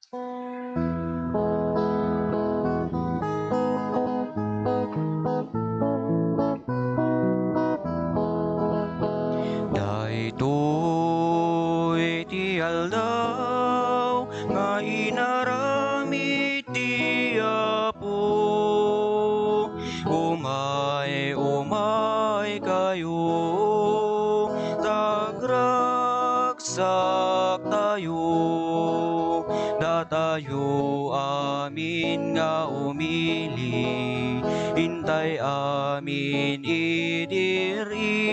Daytoy ti aldaw nga inaramid ti Apo. Umay kayo, tagragsak tayo. Datayo amin nga umili, hintay amin idiri.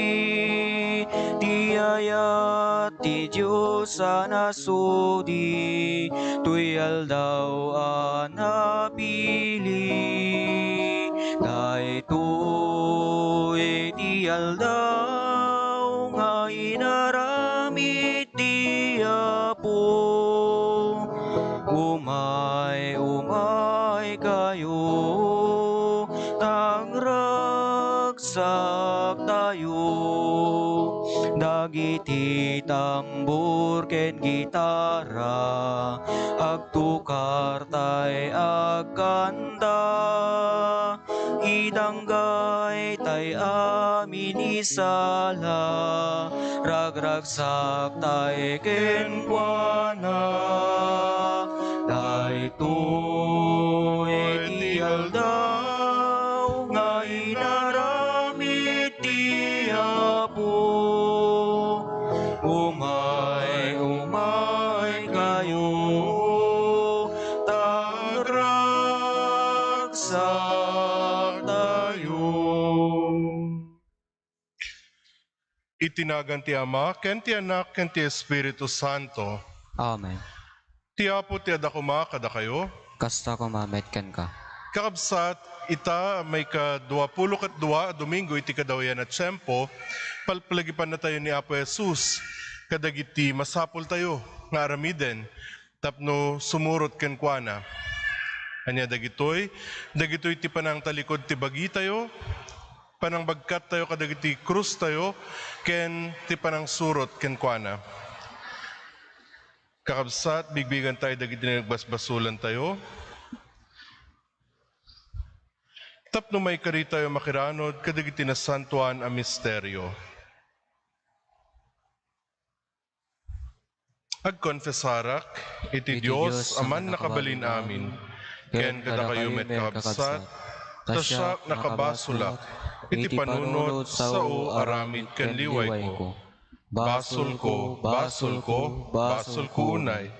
Tiyayat ti Diyos sa nasudi, tuyal daw anapili. Daytoy ti aldaw nga inaramid ti Apo. Umay kayo, tagragsak tayo. Dagiti tambur ken gitara, agtukar tay agkanta. Idanggay tay amin isala, ragragsak tay kenkuana. Daytoy ti aldaw nga inaramid ti Apo. Umay kayo, tagragsak tayo. Itinagan ti Ama, ken ti Anak, ken ti Espiritu Santo. Amen. Ti Apo ti adakuma kada kayo. Kasta kumamet ken ka. Kakabsat, ita may ka-22 Domingo iti kadawayan at tiyempo, palpalagipan na tayo ni Apo Jesus. Kadagiti masapol tayo, nga aramiden, tapno sumurot ken kuana. Anya dagitoy ti panang talikod ti bagi tayo, panang bagkat tayo kadagiti krus tayo, ken ti panang surot ken kuana. Kakabsat, bigbigan tayo dagiti nagbasbasulan tayo. Tapno may kari tayo makiranod kadagiti na santuan a misteryo. Agkonfesarak, iti Diyos aman nakabalin amin, ken kada kayo met kakabsat, tasyak nakabasulak, iti panunod sa aramid ken liway ko. Basol ko unay.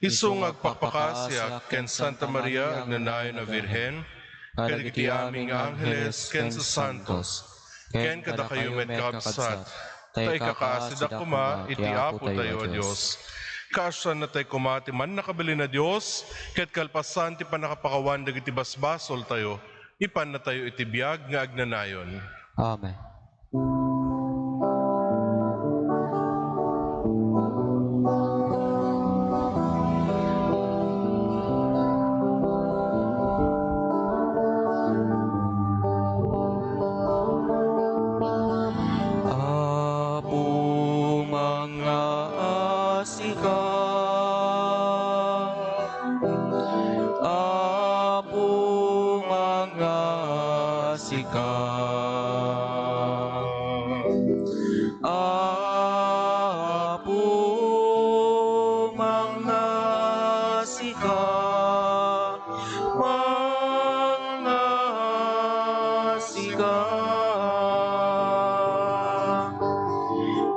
Isung agpakpakasyak ken Santa Maria agnanayon na Virhen, kadagiti aming angheles ken sa santos, ken kada kayo met kakabsat, tay kakaasid akuma iti Apo tayo a Diyos. Kaasyan na tay kumati man nakabili na Diyos, ket kalpasan ti panakapakawan dagiti basbasol tayo, ipan na tayo iti biag nga agnanayon. Amen.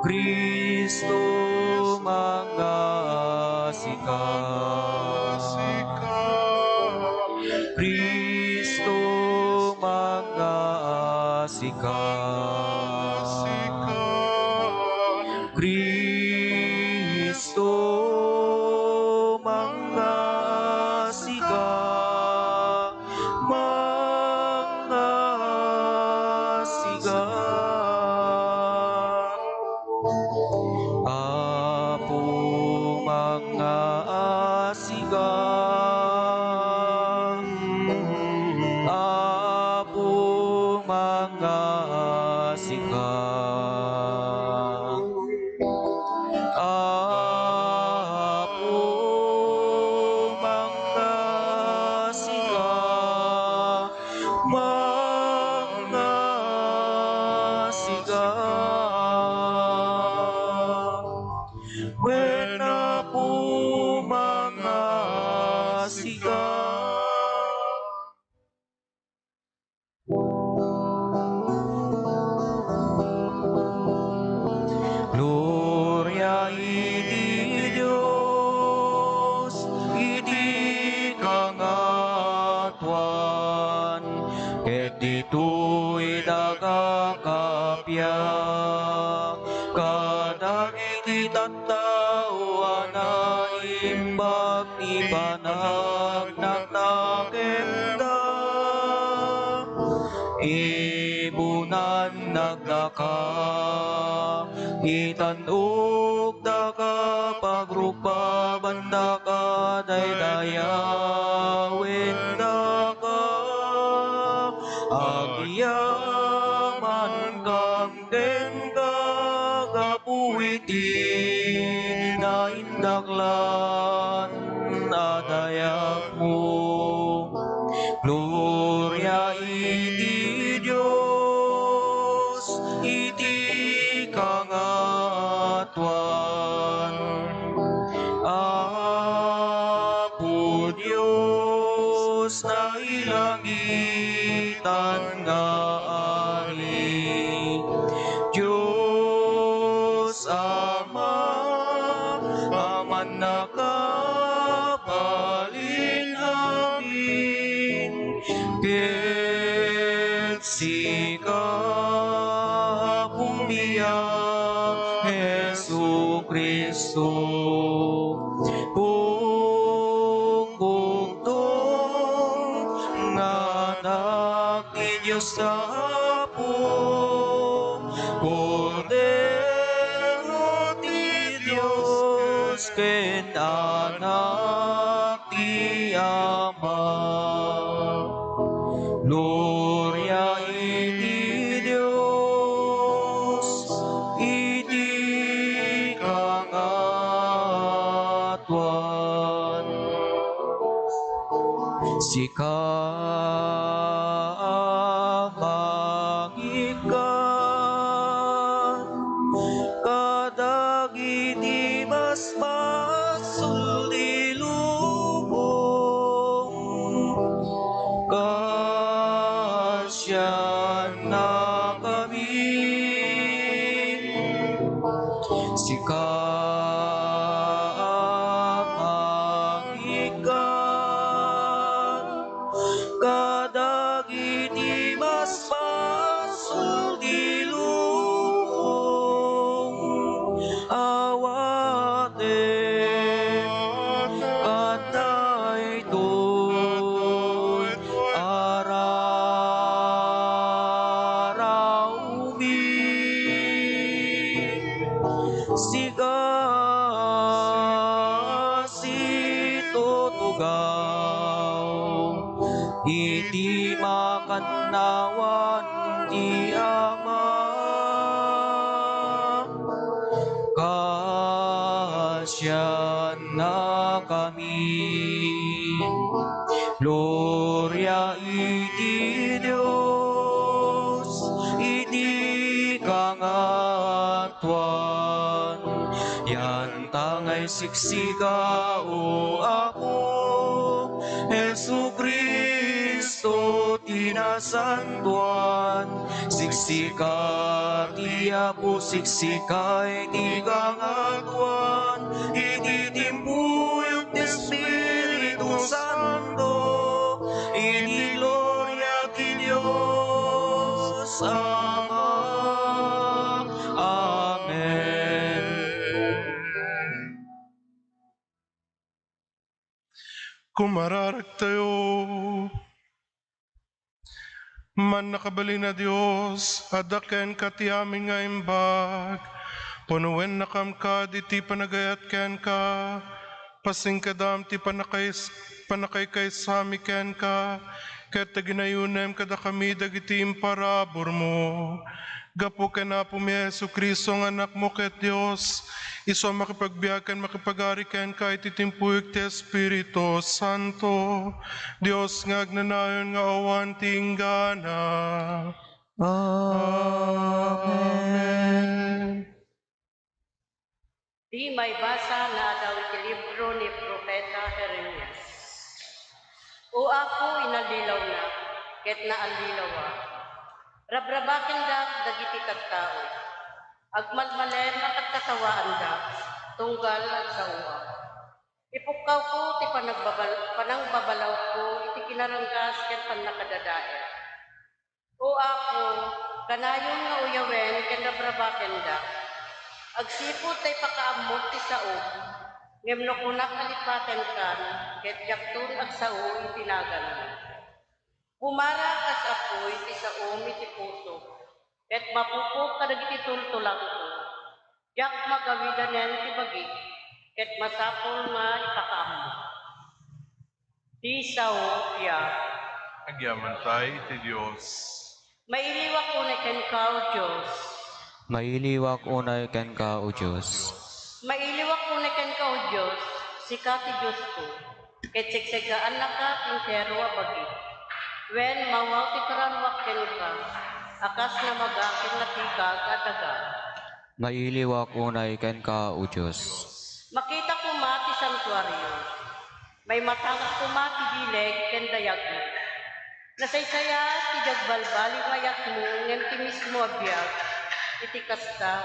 Kristo mangasika, Kristo mangasika, Kristo mangasika, mangasika. Apo mangasika, Apo mangasika, Apo Wena po mga siga. Gloria iti Diyos, iti kangatuan, ket dito'y nagakapya, kadagiti tattao na imbag ti panagnaknakemda. Ibunan nagdaka, itanok daka, pagrupba banda ka, daydayawin daka, agyaman kam ken kagapuiti, naindaklan adayak mo. Gloria iti Diyos, iti kangatuan. Apo Diyos na ilangitan nga ari, Diyos Ama, aman nakabalin amin, ket sika pumiyak Jesu Kristo. Kung bugtong nga anak ni Diyos sa Apo, Kordero ti Diyos, ken anak ti Ama. Gloria iti Diyos, iti kangatuan. Sika mangikan, kadagiti basbasol ti lubong, kasyan na kami. Sika mangikan, kadagiti basbasol ti lubong, awaten kanay to'y araraumi. Siga situtugaw, iti makannawan ti Ama, kasyan na kami. Gloria iti Diyos, iti kangatuan. Yan tangay siksika o ako, Jesu Kristo tinasantuan. Siksika ti Apo, siksika iti kangatuan, iti timbuyok ti Espiritu Santo, iti gloria ti Diyos Ama. Amen. Kumararag tayo. Man nakabali na Diyos, adaken ka ti amin nga imbag, punuwen na kam ka, di ti panagayat ken ka, pasing kadam ti panakay kay sami ken ka, ket taginayunem kada kami dagiti imparabor mo. Gapo ken Apo mi Jesu Kristo nga anak mo ket Dios, iso makipagbiyagan makipagari ken ka iti timpuyog ti Espiritu Santo, Dios nga agnanayon nga awan tinggana. Amen. Di may basa na daw iti libro ni Propeta Jeremias. O ako inalilaw na, ket naalilawa. Rabrabakin da dagiti tattao. Agmalmalen na katatawaan da, tunggal at sawa. Ipukaw ko ti panangbabalaw ko iti kinaranggas ket pannakadadae. O ako, kanayon nga uyawen ken rabrabaken da. Agsipot tay pakaamot ti sao, ngem no kunak alipaten kan, ket yakton ag sao itinagan mo. Pumara kas apoy ti sao iti puso, ket mapupok kadagiti tultulang ko. Jak magawidanen ti bagi, ket masapol nga ipakaamot. Ti sao ya, Agyaman tayo iti Diyos. mailiwak unay ken kao Diyos. Mailiwak unay ken ka, O Diyos. Mailiwak unay ken kao Diyos, sika ti Diyos ko. Ket segsegaan na ka kinsero a bagi. Wen mawaw ti karanwak ken ka, akas na magakin na tigag at agad. Mailiwak unay ken ka, O Diyos. Makita ko ma ti santuaryo. May matangak ko ma ti bileg ken dayag mo. Nasaysaya ti jagbalbali mayat mo ngem ti mismo abiyag. Iti kasta,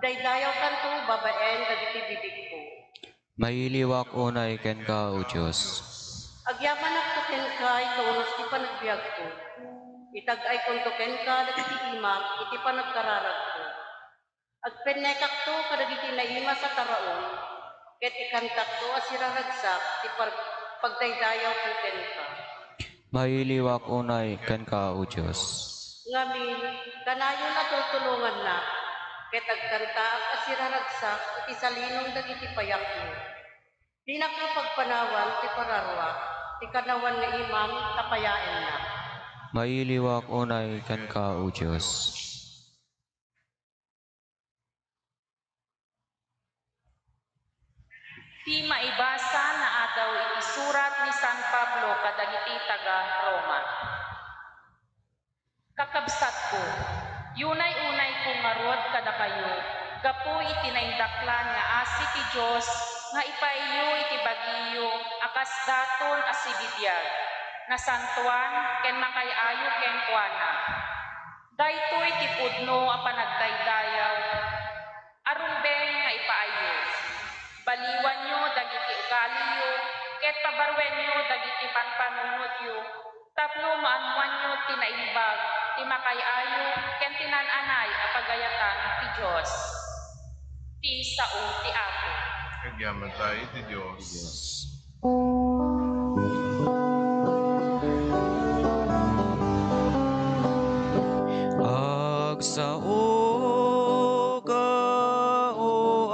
daydayaw kanto babaen dagiti bibig ko. Mailiwak unay ken ka, O Diyos. Agyaman ak to ken kay kaunos ti panagbiag ko. Itag-ay kunto ken ka dagiti imak iti panagkararag ko. Agpenekak to kadagiti naima sa taraon, ket ikantak to asiraragsak ti pagdaydayaw ko ken ka. Mailiwak unay ken ka, O Diyos. Ngamin, kanayon na tutulungan na, ket agkanta ak asiraragsak iti salinong dagiti payak mo. Di nakapagpanawan ti pararwa, ti kanawan nga imam tapayaen na. Mailiwak unay ken ka, O Diyos. Ti maibasa na adaw iti surat ni San Pablo kadagiti taga Roma. Kakabsat ko, yunay-unay ko ngarod kada kayo, gapu iti naindaklan nga asi ti Diyos, nga ipaiyo iti bagiyo, akas daton asibidiyag, na santuan ken makayayo ken kuana. Daytoy ti pudno a panagdaydayaw, arumbeng nga ipaayo. Baliwan nyo dagiti ugaliyo, ket pabarwen nyo dagiti panpanunodyo, tapno maanuan nyo tinaimbag, ti makayayo, ken tinananay a pagayatan ti Diyos. Ti sao ti Apo. Agyaman tayo iti Diyos. Agsao ka, O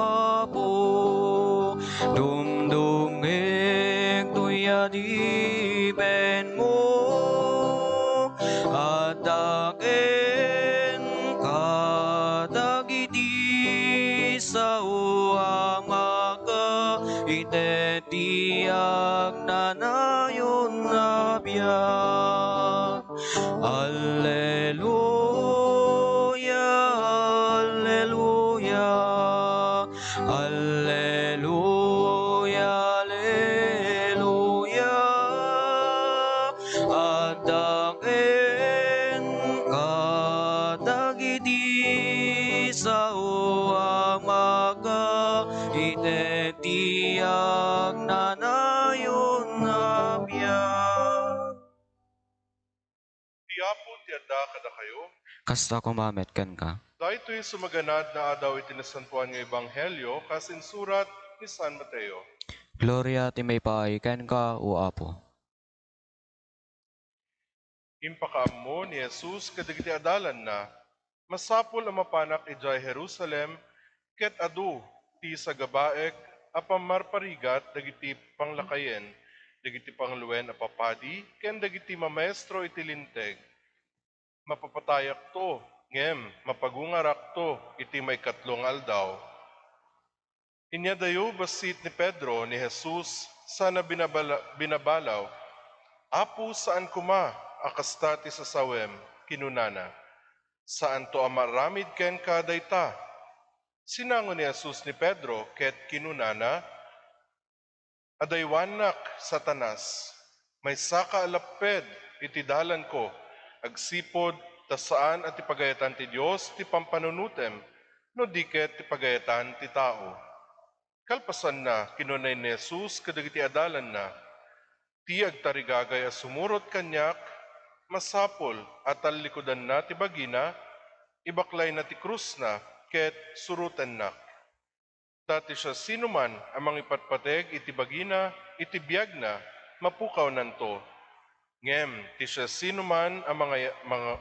Apo, dumdumeng tuyadipen mo, at daken kadagiti sao ang aga itetiag nanayon na biyak. Alleluia, alleluia, alleluia, alleluia. At daken kadagiti sao ang maga itetiag nanayon na biyak. Ti Apo ti adda kada kayo. Kasta kumamet ken ka. Dahito'y sumaganad na adaw iti nasantuan nga ebanghelyo kasin surat ni San Mateo. Gloria ti may paay ken ka, O Apo. Impakaammo ni Jesus kadagiti adalan na, masapol ang mapanak ijay Jerusalem, ket adu ti sa gabaek a pamarparigat dagiti panglakayen, dagiti pangluwen a papadi, ken dagiti mamaestro iti linteg. Mapapatayak to, ngem mapagungarak to iti may katlong aldaw. Inyadayo basit ni Pedro ni Jesus sana binabalaw, Apo saan kuma akasta ti sasawem kinunana, saan to amaramid ken kadayta? Sinangon ni Jesus ni Pedro ket kinunana, adaywanak Satanas, may saka alaped iti dalan ko, agsipod ta saan at ipagayatan ti Dios ti pampanunutem, no diket ti pagayatan ti tao. Kalpasan na kinunay ni Jesus kadagiti adalan na, ti agtarigagay a sumurot kanyak, masapol at talikodan na ti bagina, ibaklay na ti krus na, ket surutan na. Dati siya sinuman amang ipatpateg iti bagina, iti biyag na, mapukaw nanto. Ngem, ti siya sinuman ang mga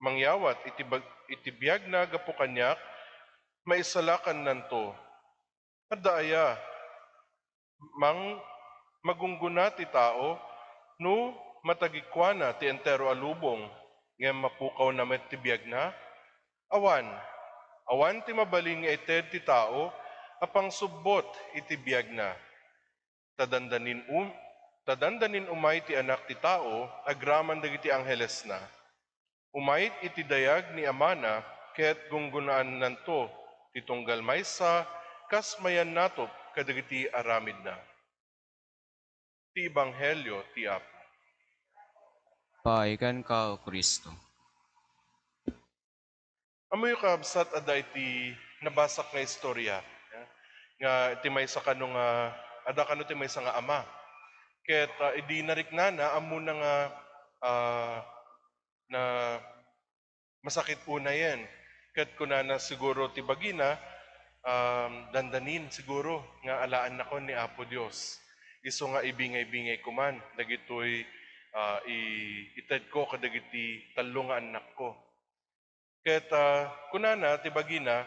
mangyawat iti biyag na gapu kanyak, maisalakan nanto. Adaya, magungguna ti tao, no matagikwana ti entero alubong, ngem mapukaw na met ti biyag na. Awan ti mabalin nga ited ti tao, apang subbot iti biyag na. Tadandanin umay ti anak ti tao, agraman dagiti angheles na. Umayt iti dayag ni amana, ket gunggunaan nanto, ti tunggal maysa, kas mayan natop kadagiti aramid na. Ti Ebanghelyo ti Apo. Paikan ka, O Kristo. Amoy kabsat aday ti nabasak nga istorya. Nga ti maysa kanong ada kano ti maysa nga ama. Ket idi nariknana amo na nga na masakit una yan. Ket kunana siguro ti bagina dandanin siguro nga alaan nako ni Apo Dios. Isu nga ibingay-bingay kuman dagitoy ited ko kadagiti tallo nga anak ko. Ket kunana ti bagina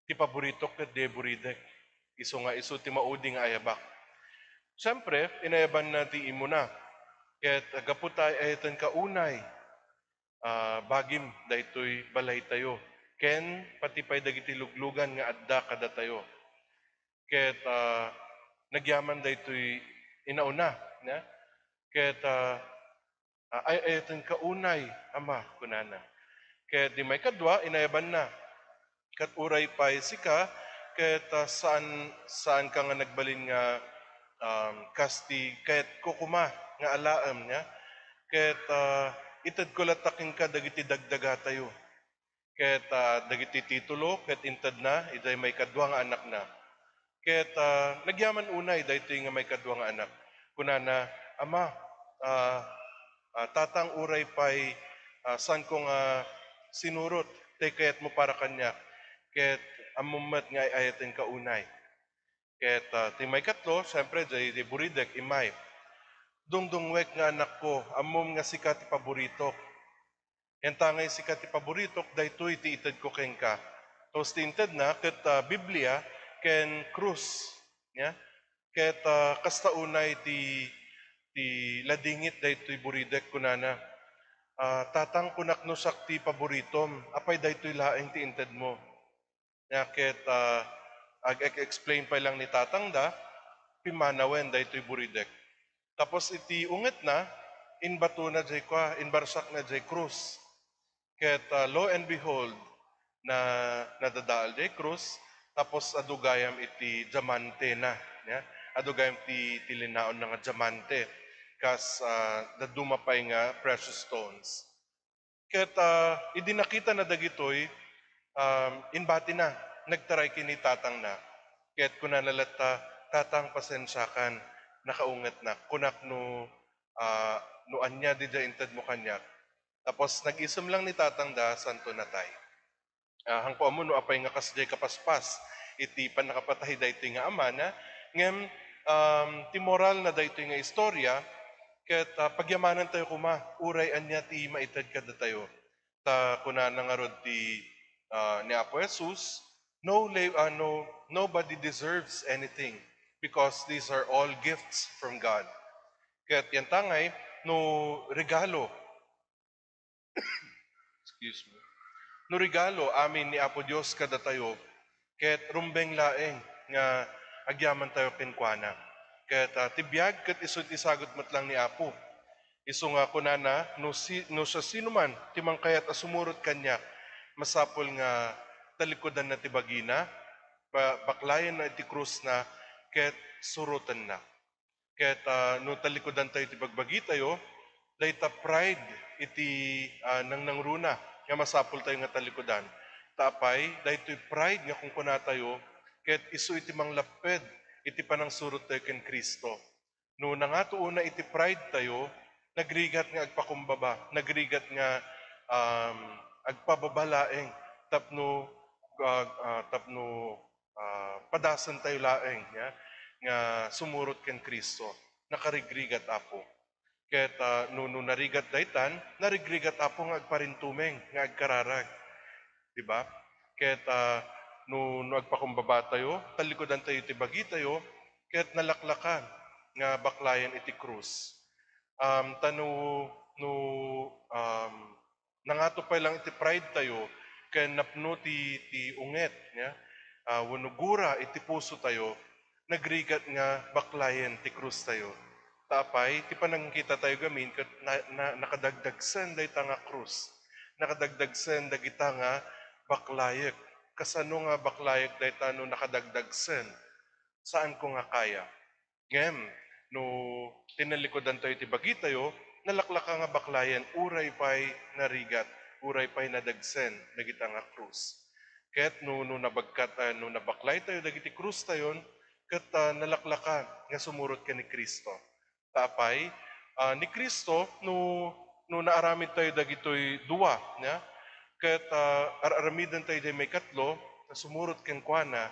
ti paborito ket de buridek. Isu ti maudi nga ayabak. Siyempre, inayaban na ti imo na. Ket agaputay ayatan ka unay. Bagim daytoy balay tayo. Ken pati pay dagiti luglugan nga adda kada tayo. Ket nagyaman daytoy inauna, na? Ket ayatan ka unay, ama kunana. Ket di may kadwa inayaban na. Ket uray pay sika, ket saan ka nga nagbalin nga kasti ket kukuma nga alaam niya. Ket ited ko lataking ka dagiti dagdaga tayo. Ket dagiti titulo ket inted na iday may kadwa nga anak na. Ket nagyaman unay daytoy nga may kadwa nga anak. Kunana, ama, tatang uray pay saan ko nga sinurot te kayat mo para kanya. Ket amumat nga ayaten ka unay. Ket ti may katlo, siyempre di buridek imay. Dungdungwek nga anak ko, amom nga sikat ti paborito. Entangay sikat ti paborito, daytoy ti ited ko ken ka. Tos ti inted na, ket Biblia, ken krus. Ya? Ket kasta unay ti ladingit daytoy buridek kunana. Tatang kunak no sakti paboritom, apay daytoy laeng ti inted mo. Ya? Ket ag-explain pa lang ni tatang da, pimanawen daytoy buridek. Tapos iti unget na, inbato na jay kwa, inbarsak na jay krus. Ket lo and behold, na nadadaal jay krus, tapos adugayam iti diamante na. Ya? Adugayam ti linaon na nga diamante. Kas dadumapay nga precious stones. Ket idinakita na dagitoy, inbati na, nagtaray kini tatang na. Ket kunanalat tatang pasensyakan, nakaunget na. Kunak no anya di da inted mo kanyak. Tapos nag-isum lang ni tatang da, santo natay. Hangpo mo no apay nga kasjay kapaspas, iti pan nakapatahi daytoy nga ama na, ngem ti moral na daytoy nga istorya, ket pagyamanan tayo kuma, uray anya ti maited kada tayo. Ta kunana nga rod ti ni Apo Jesus, nobody deserves anything because these are all gifts from God. Ket yan tangay, no regalo, excuse me, no regalo amin ni Apo Dios kada tayo, ket rumbeng laeng nga agyaman tayo kenkwana. Ket tibiyag ket isut isagot met lang ni Apo. Isu nga kunana, no sa sinuman timang kayat asumurot kanya, masapol nga talikodan na ti bagina, baklayan na iti krus na, ket surutan na. Ket no talikodan tayo ti bagbagi tayo, dayta pride iti nang nangruna, nga masapul tayo nga talikodan. Tapay, daytoy pride nga kung kuna tayo, ket isu iti manglaped, iti panang surut tayo ken Kristo. No nangatuuna iti pride tayo, nagrigat nga agpakumbaba, nagrigat nga agpababalaeng, tapno padasan tayo laeng, nga sumurot ken Kristo, nakarigrigat apo. Ket no narigat daytan, narigrigat apo nga agparintumeng, nga agkararag. Diba? Ket no agpakumbaba tayo, talikodan tayo iti bagi tayo, ket nalaklakan nga baklayan iti krus. Nangato pa lang iti pride tayo, ken napno ti unget, wanugura iti puso tayo, nagrigat nga baklayan ti krus tayo. Tapay, ti panangkita tayo gamin, ket nakadagdagsen dayta nga krus. Nakadagdagsen dagita nga baklayek. Kasano nga baklayek dayta no nakadagdagsen? Saan ko nga kaya? Ngem, no tinalikodan tayo ti bagi tayo, nalaklaka nga baklayan, uray pa'y narigat, uray pa'y nadagsen, dagita nga krus. Ket no nabaklay tayo, dagiti krus tayon, ket nalaklakan nga sumurot ka ni Kristo. Tapay, ni Kristo, no naaramid tayo dagitoy duwa, ket aramidan tayo day may katlo, na sumurot ken kuana,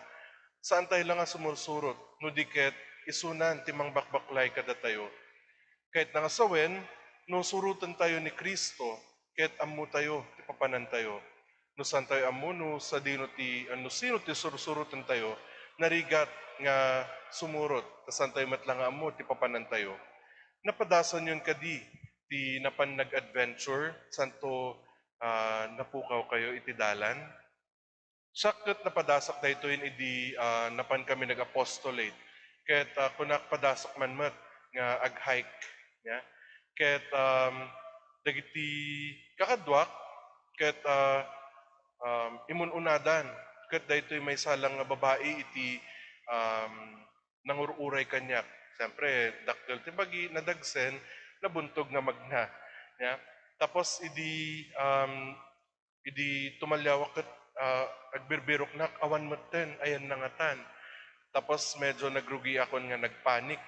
saan tayo lang nga sumursurot, no di ket isunan timang bakbaklay kada tayo. Kahit nangasawen, no surutan tayo ni Kristo, ket ammo tayo, ti papanan tayo. No saan tayo ammo, no sa sino ti surusurutan tayo, narigat nga sumurot, saan tayo matlang ammo, ti papanan tayo. Napadasan yun kadi, ti napan nag-adventure, santo napukaw kayo iti dalan. Sakit napadasak da ito yun, idi napan kami nag-apostolate. Ket kunak padasak man mat, nga ag-hike. Ket dagiti kakadwak, ket imununadan. Ket da ito may salang nga babae iti nangururay kanyak. Siyempre, daktil ti bagi, nadagsen, nabuntog nga magna. Tapos, idi tumalyawak ket agbirbirok nak, awan maten, ayan nangatan. Tapos, medyo nagrugi ako nga nagpanik.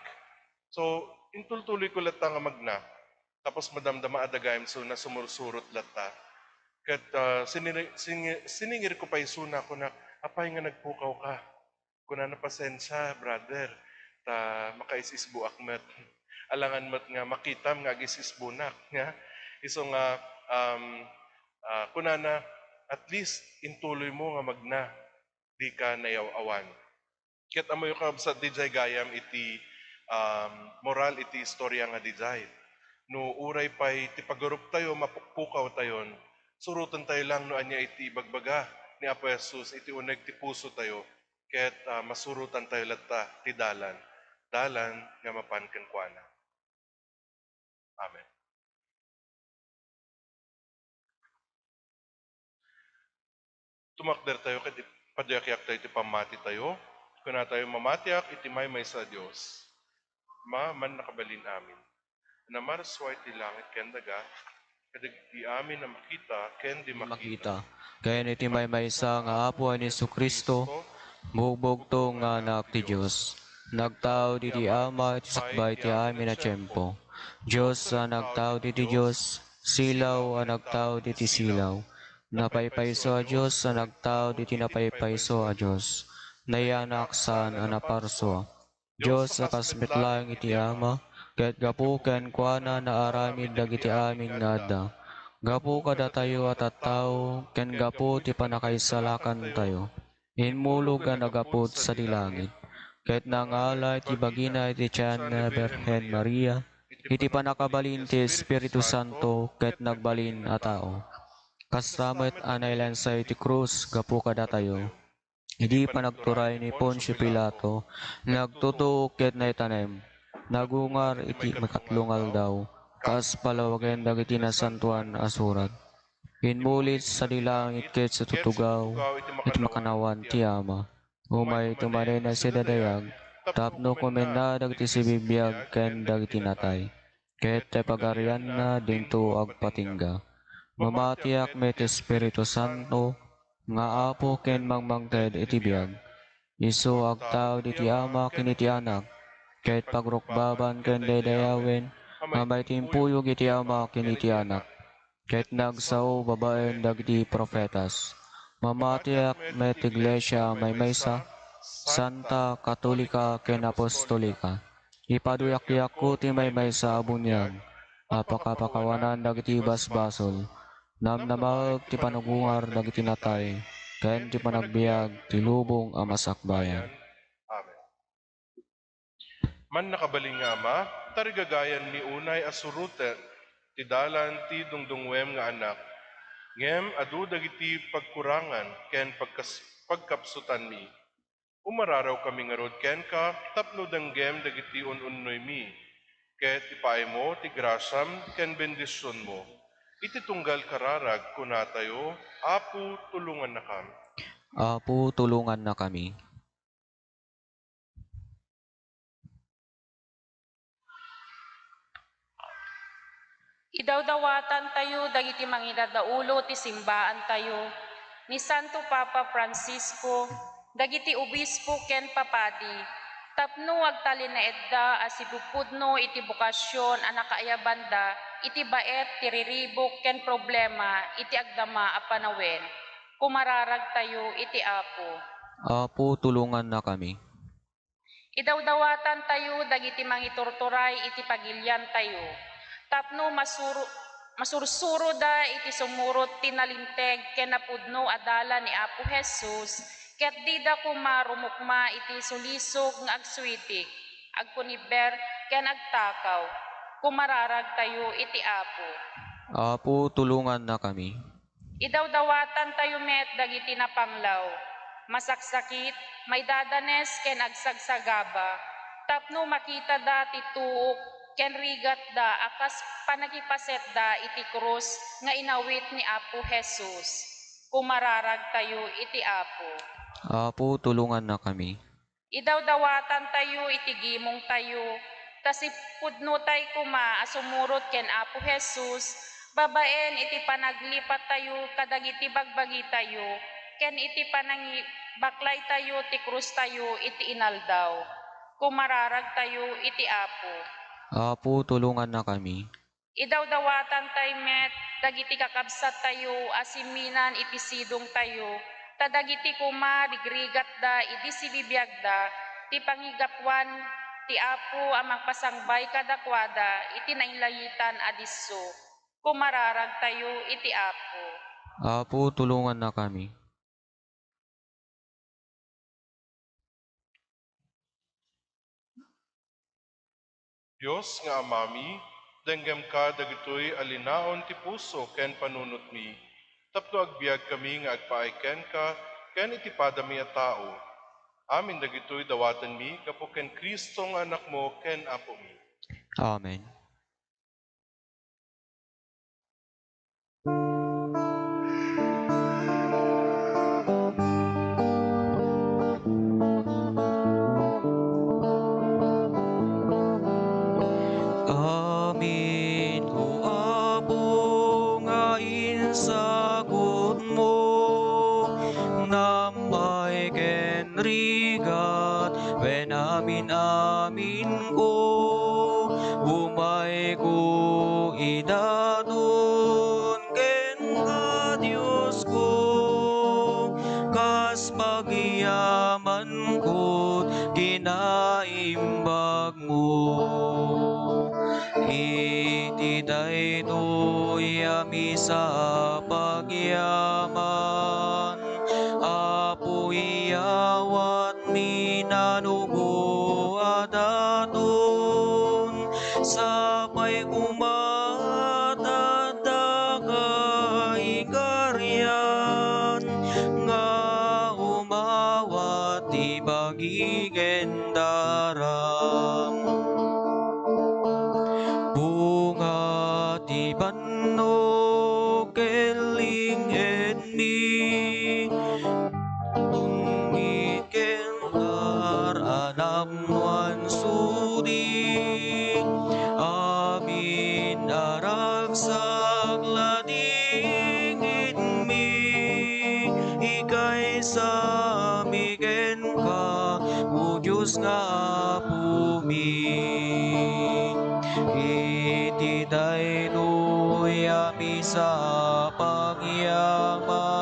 So, intultuloy ko lata nga magna. Tapos, madamdama adagayam, so nasumursurot lata. Ket siningir ko pa isuna ko na, apay nga nagpukaw ka. Kuna na pasensya, brother. Makaisisbu akmet. Alangan mat nga makitam nga agisisbunak. Iso nga, kuna na, at least, intuloy mo nga magna. Di ka nayaw-awan. Ket amoy ka sa dijay gayam iti moral iti istorya nga dijay. No uray pa'y ti pagarup tayo, mapukpukaw tayon, surutan tayo lang no anya iti bagbaga ni Apo Jesus, iti uneg ti puso tayo, ket masurutan tayo latta ti dalan. Dalan nga mapanken kuana. Amen. Tumakder tayo, ket padyakiak tayo iti pamati tayo. Kuna tayo mamatiak, iti may sa Dios. Man nakabalin amin. Namarsway ti langit ken daga, kadag di amin na makita, ken di makita. Kaya iti may sa nga apo ni Kristo, bugbog to nga anak ti Diyos. Nagtao di ama iti sakbay ti amin na tiyempo. Diyos ang nagtao di Diyos, silaw ang nagtao di silaw. Napaypayso a Diyos ang nagtao di napaypayso a Diyos. Nayanak saan ang naparso. Diyos sa kasmitlang iti ama, ket gapu ken kuana na aramid dagiti amin nga adda. Gapu kada tayo at tao, ken gapu ti panakaisalakan tayo. Inmulog ang nagapod sa dilangit. Ket nangala iti bagina iti tiyan na Berhen Maria, iti panakabalin ti Espiritu Santo, ket nagbalin a tao. Kastamet anaylan sa iti krus, gapu kada tayo. Idi panagturay ni Poncio Pilato, nagtutuok ket naitanem, nagungar iti makatlungal daw, kas palawagen dagiti nasantuan asurat. Inmulit sa dilangit ket sa tutugaw, iti makanawan ti Ama. Umay tumaray na si dadayag, tapno kumen na dagiti sibibiyag ken dagiti natay. Ket te pagarian na dinto agpatingga. Mamatiak met Espiritu Santo, nga apo ken mangmangted iti biyag. Isu agtaw iti Ama ken iti Anak, ket pagrukbaban ken daydayawen, amay timpuyog iti Ama ken iti Anak. Ket nagsao babaen dagiti profetas. Mamatiak met iglesia may maysa, Santa Katolika ken Apostolika. Ipaduyak-yak ko ti may maysa a bunyag. Apakapakawanan dagiti basbasol. Namnamag ti panugungar dagiti natay. Ken ti panagbiag ti lubong a masakbayan. Amen. Man nakabaling nga Ama, tarigagayan ni unay asuruten, ti dalan ti dungdungwem nga anak. Ngem adu dagiti pagkurangan ken pagkapsutan mi. Umararaw kami nga rod ken ka, tapno danggem dagiti ununnoy mi. Ket ipaay mo ti grasam ken bendisyon mo. Iti tunggal kararag kunatayo, Apo tulungan na kami. Apo, tulungan na kami. Idawdawatan tayo dagiti mangidadaulo ti simbaan tayo ni Santo Papa Francisco, dagiti obispo ken papadi, tapno agtalin na edda as ibupudno iti bukasyon a nakaayabanda, iti baet ti riribok ken problema iti agdama a panawen. Kumararag tayo iti Apo. Apo, tulungan na kami. Idawdawatan tayo dagiti mangiturturay iti pagilyan tayo. Tapno masursuro da iti sumurot tinalinteg ken napudno adala ni Apo Jesus, ket di da kumarumukma iti sulisog nga agsuitik, agkuniber ken agtakaw. Kumararag tayo iti Apo. Apo, tulungan na kami. Idawdawatan tayo met dagiti napanglaw. Masaksakit, may dadanes ken agsagsagaba. Tapno makita da ti tuok ken rigat da akas panagipaset da iti krus nga inawit ni Apo Jesus. Kumararag tayo iti Apo. Apo, tulungan na kami. Idawdawatan tayo iti gimong tayo, tasipudno tay kuma asumurot ken Apo Jesus, babaen iti panaglipat tayo kadagiti bagbagi tayo, ken iti baklay tayo ti krus tayo iti inaldaw. Kumararag tayo iti Apo. Apo, tulungan na kami. Idawdawatan tayo met, dagiti kakabsat tayo, asiminan iti sidong tayo, tadagiti kuma rigrigat da, iti sibibiyag da, ti pangigapwan, ti Apo amang pasangbay kadakwada, iti nainlayitan adiso. Kumararag tayo iti Apo. Apo, tulungan na kami. Diyos nga amami, denggem ka dagitoy alinaon ti puso ken panunot mi. Tapno agbiag kami nga agpaay ken ka, ken iti padami a tao. Amin dagitoy dawatan mi, kapo ken Kristo nga anak mo ken Apo mi. Amen. Amin, o Apo, nga insagot mo, namay ken rigat, wen amin ko, umay ko idaton ken nga Diyos ko, kas pagyaman ko't kinaimbag mo. Iti daytoy ami sa pagyaman, Apo iyawat minanugo adaton, sapay kumatanda kaikaryan, nga umawat ti bagigen daram. Bunga ti bannog ken tapnuan sudi, amin aragsak ladingin mi, ikay sa miken ka, o Diyos nga pumi. Iti daytoy ami sa pagyaman,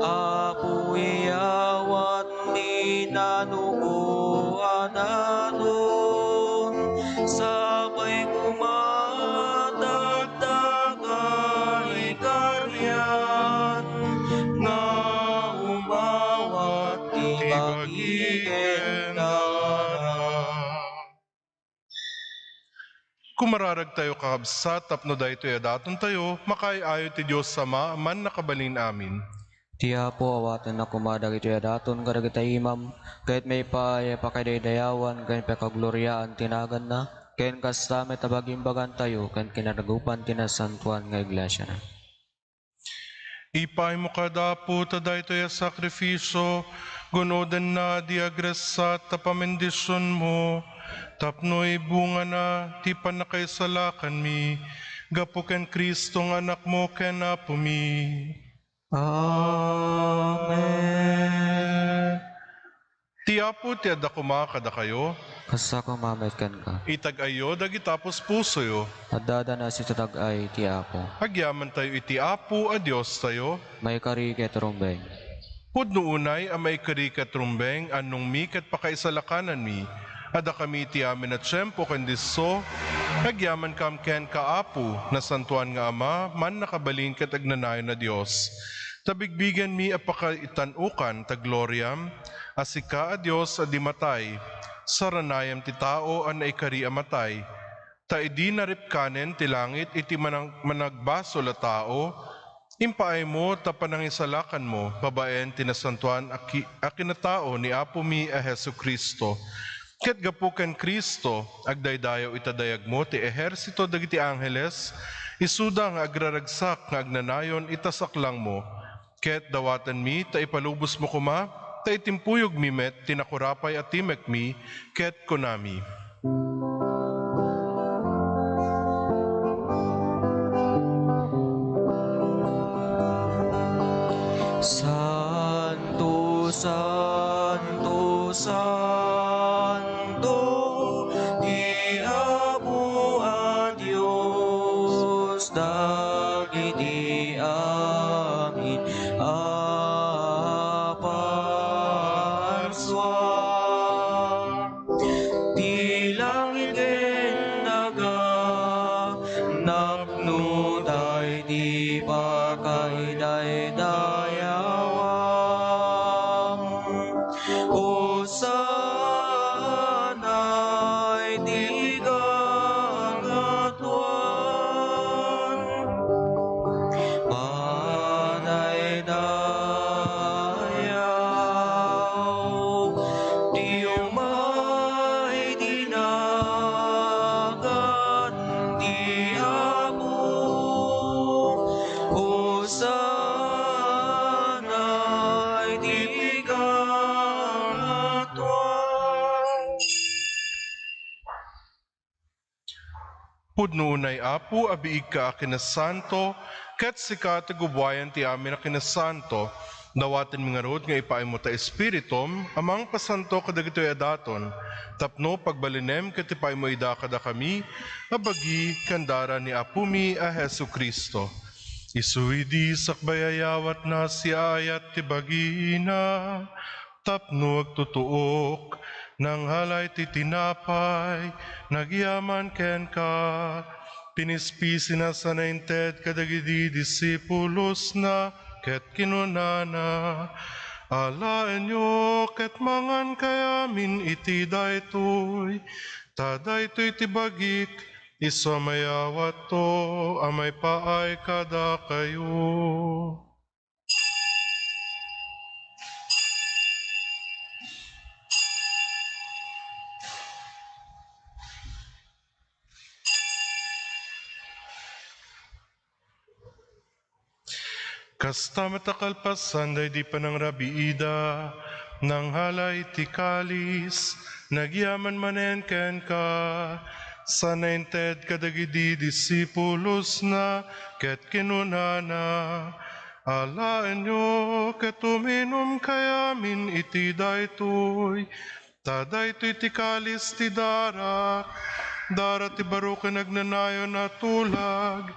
Apo iyawat minanukuan naton, sabay kumadagdag ay karyan, nga umawat tibagiken na. Kumararag tayo kakabsat, tapno dayto daton tayo, makay-ayo ti Diyos sama, man nakabalin amin. Tiya po awatan na kumadag ito daton karagita imam, kahit may pakaydayawan, kahit pakagloryaan tinagan na, kahit kastamit abagimbagan tayo, kahit kinaragupan tinasantuan nga iglesia na. Ipay mo kadapo taday to'y sakripisyo, gunodan na diagresat tapamendisyon mo, tapno'y bunga na ti panakaisalakan mi, gapuken Kristong anak mo ken apo mi. Amen. Ti apo ti adda kumakada kayo, Kasa kumamit kan ka, itag-ayo dagitapos pusoyo, adada na si tatagay ti Apo, agyaman tayo iti apo a Diyos tayo, may kariket rumbeng. pudno unay a may karikat rumbeng anong mi ket pakaisalakanan mi, ada kami ti amin at tiyempo kandiso, agyaman kam ken kaapo na santuan nga ama, man nakabalin ket agnanayon na Diyos. Tabigbigan mi apakaitanukan ta gloriam, asika a Diyos a di matay, saranayam ti tao an naikari a matay, ta idi naripkanen ti langit iti managbasol a tao, impaay mo ta panangisalakan mo, babaen tinasantuan akinatao ni Apo mi a Hesu Kristo. Ket gapuken Kristo, agdaydayaw itadayag mo ti ehersito dagiti angheles, isuda nga agraragsak nga agnanayon itasaklang mo. Ket dawatan mi, ta ipalubos mo kuma, ta itimpuyog mi met, tinakurapay at timek mi, ket kunami. Santo, Santo, Santo, di Apo ang Diyos, dagiti amin aparswa. Di langit ken daga, napnuday di pakaydaydayawam. Hosana'y di gagatuan, manaydayaw, di umay dinagan di Apo. Hosana'y di gagatuan. Pudno unay Apo, abiig ka akinasanto, ket sika tagubayan ti amin akinasanto, dawatin mga rod nga ipaay mo ta espiritum, amang pasanto kadagitoy adaton, tapno pagbalinem ket ipaay mo ida kada kami, abagi kandara ni Apo mi a Hesu Kristo. Isuidi sakbayayawat na si ayat ti bagina, tapno agtutuok, nang halay ti tinapay, nagyaman ken ka, pinispisi na sa nainted kadagidi disipulos na, ket kinunana, alaen nyo ket mangan kayamin iti daytoy, ta daytoy ti bagik, iso mayawat to, amay paay kada kayo. Kasta matakalpasan day di panang rabiida, nang halay ti kalis, Nagyaman manen ken ka, sanainted kadagidi disipulos na, ket kinunana. Alaen nyo ket uminom kayamin iti daytoy, tadaytoy ti kalis ti darak, darat ti baruken nagnanayon na tulag,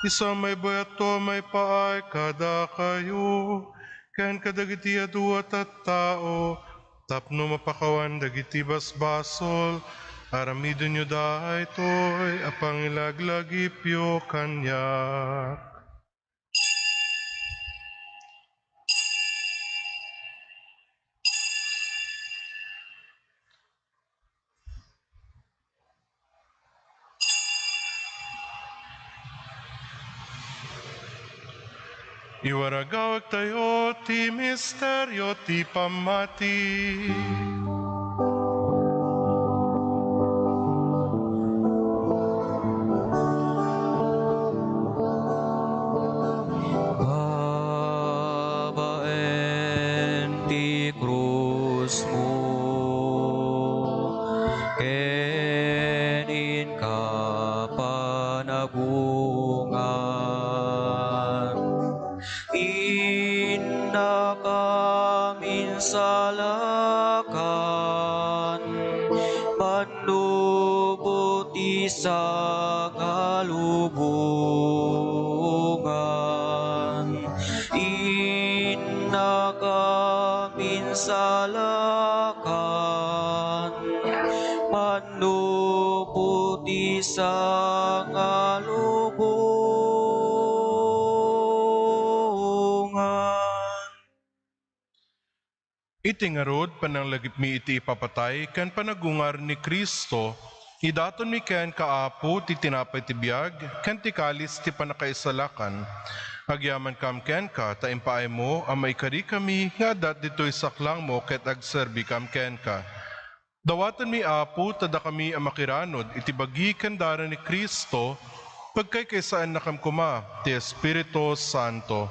isa may boyat to may paay kada kayo, ken kadagiti aduat at tao, tapno mapakawan dagiti basbasol, aramidon nyo daytoy, apang ilaglagipyo kanyak. Iwaragawag tayo ti misteryo ti pamati. Babaen ti krus mo, kenin ka panagungan. Inna kamin salakan, panlubot sa kalubungan. Inna kamin salakan, panlubot sa kalubungan. Iti ngarod pananglagip mi iti ipapatay ken panagungar ni Kristo, idaton mi ken kaapo ti tinapay ti biag ken ti kalis ti panakaisalakan. Agyaman kam ken ka ta impaay mo ang maikari kami nga adat ditoy saklang mo ket agserbi kam ken ka. Dawatan mi apo tada kami ang makiranod iti bagi ken dara ni Kristo, pagkay kaysaan na kam kuma ti Espiritu Santo.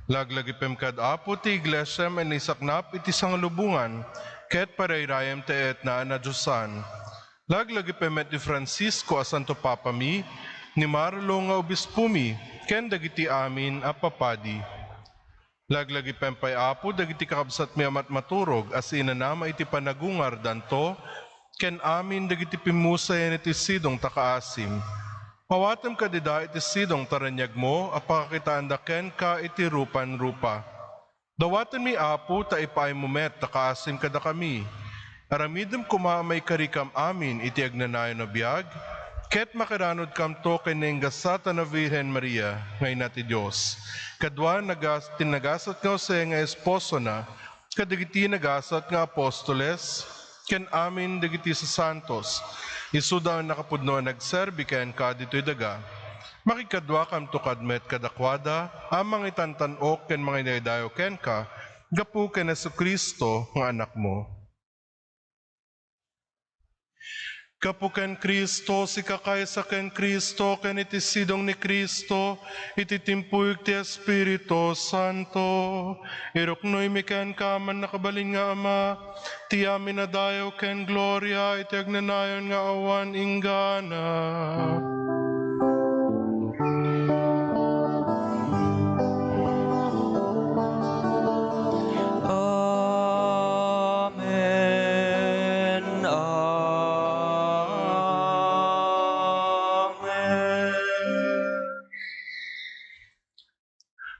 Laglagipem kad apo ti iglesia men isaknap iti sangalubungan, ket parayrayam ti etna na Diyosan. Laglagipem et ni Francisco a Santo Papa mi, ni Marlo nga obispo mi, ken dagiti amin a papadi. Laglagipem pay apo dagiti kakabsat mi amat maturog, as inanama iti panagungar danto, ken amin dagiti pimusayan iti sidong takaasim. Mawatem ka dida iti sidong taranyag mo, apakakitaan da ken ka iti rupan-rupa. Dawaten mi apo ta ipaay mo met, takaasim kada kami. Aramidem kumamay karikam amin iti agnanayon na biyag, ket makiranod kam to ken nengasata na Virhen Maria, ngay nati Diyos. Kadwa tinagasat nga Jose nga esposo na, kadigiti nagasat nga apostoles, ken amin dagiti sa santos. Isuda ang nakapudno nagserbi ken kaditoy daga. Makikadwa kam to kadmet kadakwada, amang itantanok ken mga inaydayo ken ka, gapu ken Jesucristo nga anak mo. Gapu ken Kristo, si kakaysa ken Kristo, ken iti sidong ni Kristo, iti timpuyog ti Espiritu Santo. Iruknoy mi ken kaman nakabalin nga Ama, ti amin na dayaw ken gloria, iti agnanayon nga awan inggana. Amen.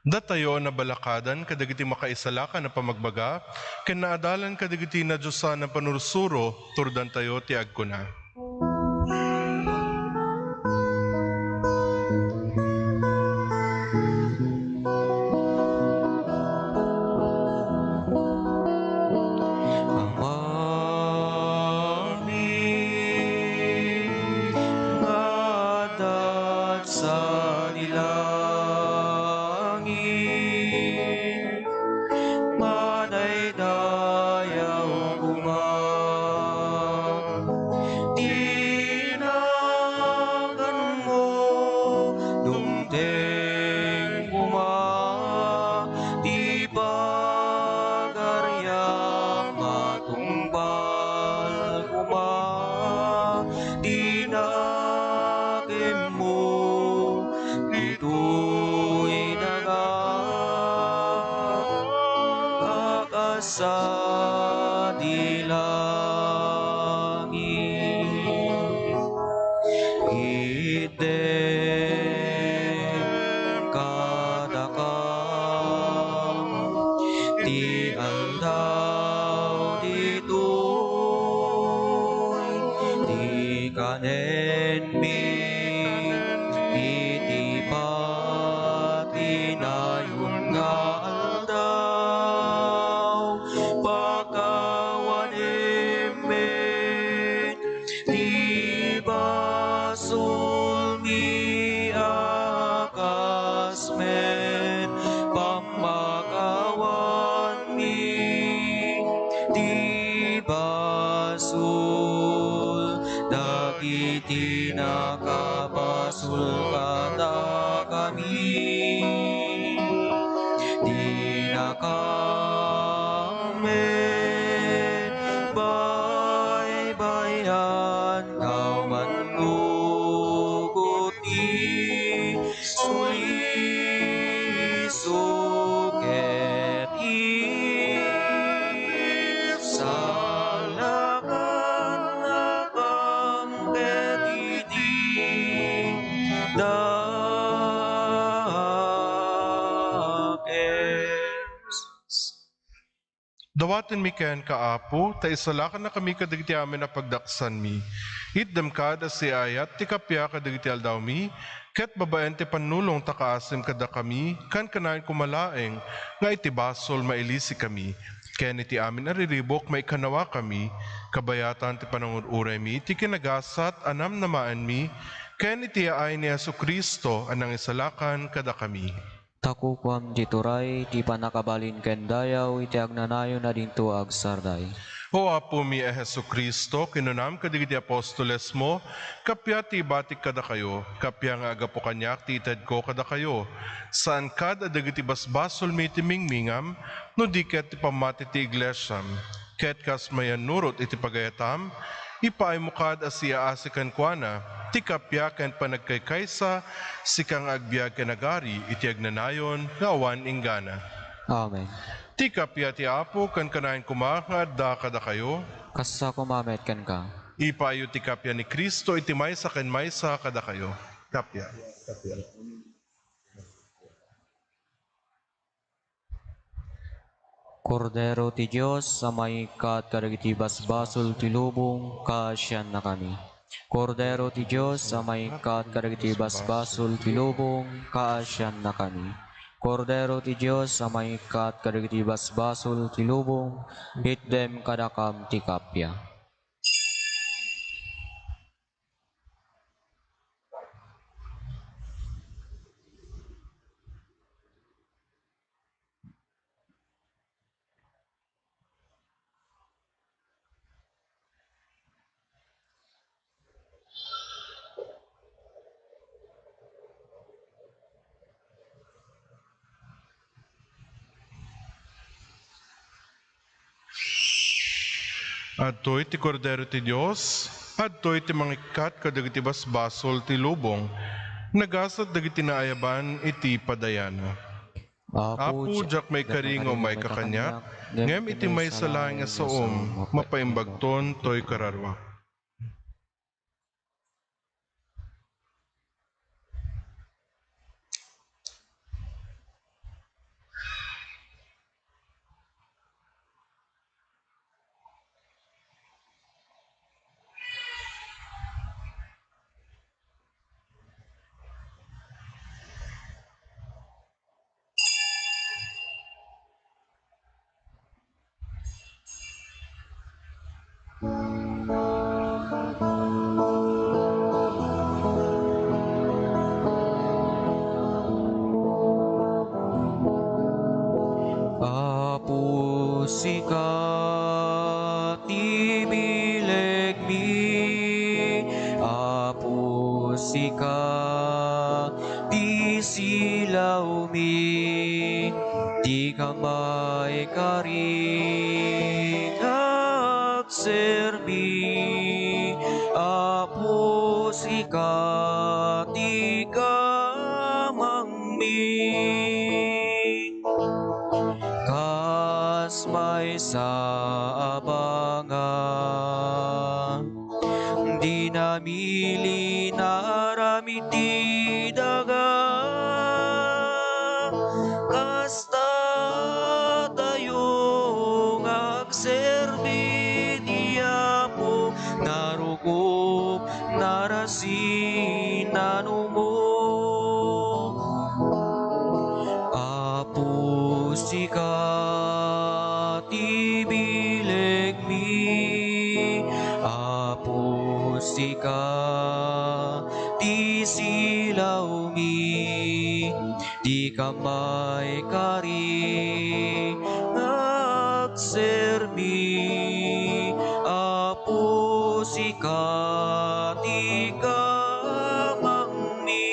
Datayo na balakadan kadagiti makaisalakan na pamagbaga, ken naadalan kadagiti na Diyosan na panursuro, turdan tayo ti agkuna. Ti kanen mi iti patinayon nga aldaw pakawanem men di basul mi akas men pamagawan mi di basul dagiti nakabasul kada kami di nakamen baybayan kauman luguti suli suket salakan nakam petiti Dawatin mi ken kaapo, ta isalakan na kami kadagiti amin na pagdaksan mi. Itdem kada si ayat, ti kapya kadagiti aldaw mi, ket babaen ti panulong takaasim kada kami, kan kanain kumalaeng, nga iti basol mailisi kami. Ken iti amin ariribok maikanawa kami, kabayatan ti panangururay mi, ti kinagasat anam namaan mi, ken iti aay ni Jesucristo anang isalakan kada kami. Takukwam dituray, ti panakabalin ken dayaw, iti agnanayo na dinto agsarday. O Apo mi Jesucristo, kinunam kadigiti apostoles mo, kapya ti batik kada kayo, kapya nga agapo kanyak ti ited ko kada kayo. Saan kad adagiti basbasol mi ti mingmingam, no di ket ti pamati ti iglesyam. Ket kas mayan nurot iti pagayatam, ipaay mo kad asiya asikan kuana, ti kapya ken panagkaykaysa, sikang agbiag kenagari, iti agnanayon, nga awan inggana. Amen. Ti kapya ti Apo, kan kanain kumangad da kada kayo, Kasa kumamet ken ka. ipayo ti kapya ni Kristo, iti maysa ken maysa kada kayo. Kapya. Kordero ti Diyos, sa may kat kadagiti basbasul ti lubong, kaasyan na kami. Kordero ti Diyos, sa may kat kadagiti basbasul ti lubong, kaasyan na kami. Kordero ti Diyos, sa may kat kadagiti basbasul ti lubong, itdem kadakam ti kapya. Adtoy ti kordero ti Dios, adtoy ti mangikat kadagiti basbasol ti lubong, nagasat dagiti naayaban iti padayana. Apo, jak may karingo may kakanyak, ngem iti may salang nga saom, mapaimbagton toy kararwa. Apo sikat ibileg mi, Apo sikat di silaw mi, di kamay karing agserbi, Apo sikat di kamang mi. Kas may sa abangan, di namili naramiti daga, kasta tayong agserbi di Apo, narukop sinano mo. Apo sikat ibilig mi, apo sikat di silaw mi, di kamay kari agserbi, apo sikat ikamang mi.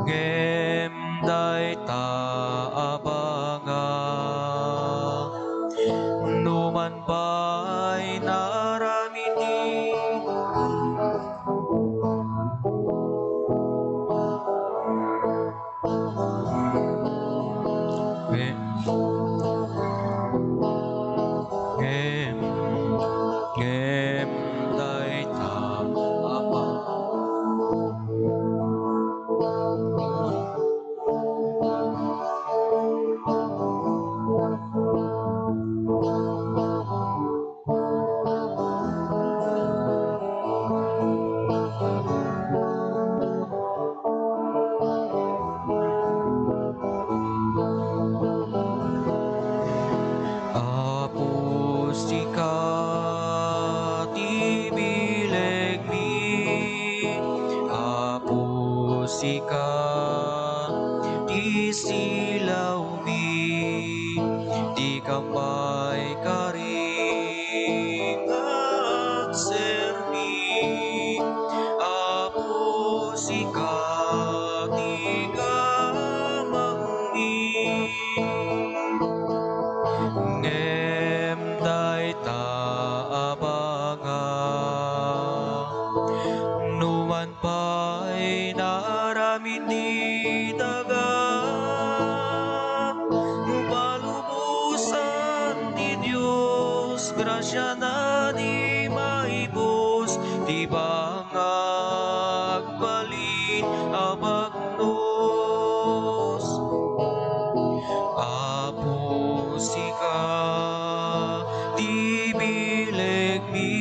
Ngem day taabanga, numan pa'y naramini. Ngem, ngem day taabanga. Apo sikat ibilig mi, apo sikat di silaw mi, di kamay karing agserbi, apo sikat ikamang mi. Ngem day taabanga, numan pa'y naramini daga, palubusan ni Diyos, grasya na di maibos, di bangag balin abagnos. Apo sikat ibilig mi,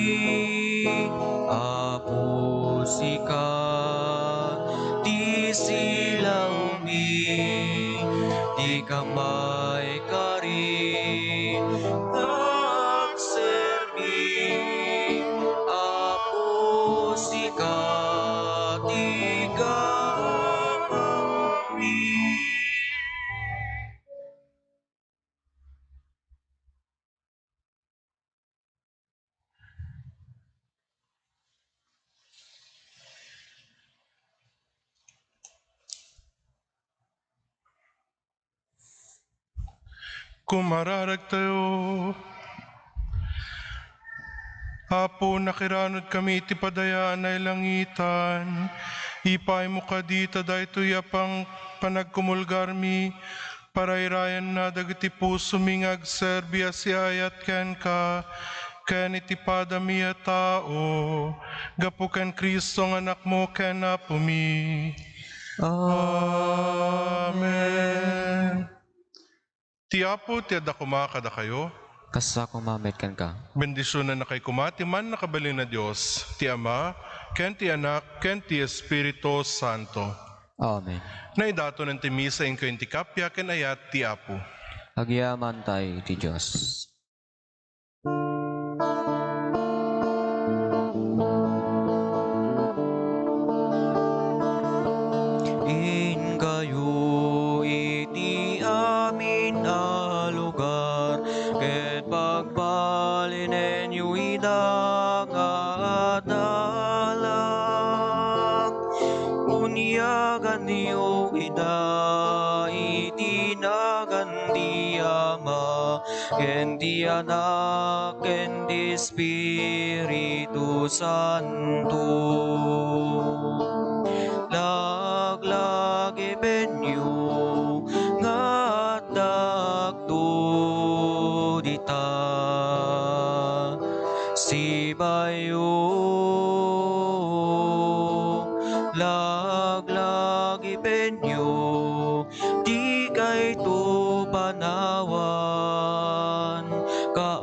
apo sikat di silaw mi, di kamay kari agserbi, apo sikat ikamang mi. Kumararag tayo. Apo, nakiranod kami iti padayaan ay langitan. Ipay mo ka dita daytoy apang panagkumulgar mi. Parairayan na dagiti puso mingag serbia si ayat ken ka. Ken iti padami a tao. Gapu ken Kristo ng anak mo ken apo mi. Amen. Ti Apo, ti adda kumakada kayo. Kasa kumamit kan ka. Bendisyonan na kay kumati man nakabalin na Diyos, ti Ama, ken ti Anak, ken ti Espiritu Santo. Amen. Naidato ng ti misa in ti kapya, ken ayat ti Apo. Agyaman tayo ti Diyos. In kayo iti amin a lugar, ket pagbalinen yu idang adalak. Unyagan yu ida iti nagan di Ama, ken di Anak, ken di Espiritu Santo. Laglagi benyo nga dakto dita sibayo, laglagi benyo di kay to panawan ka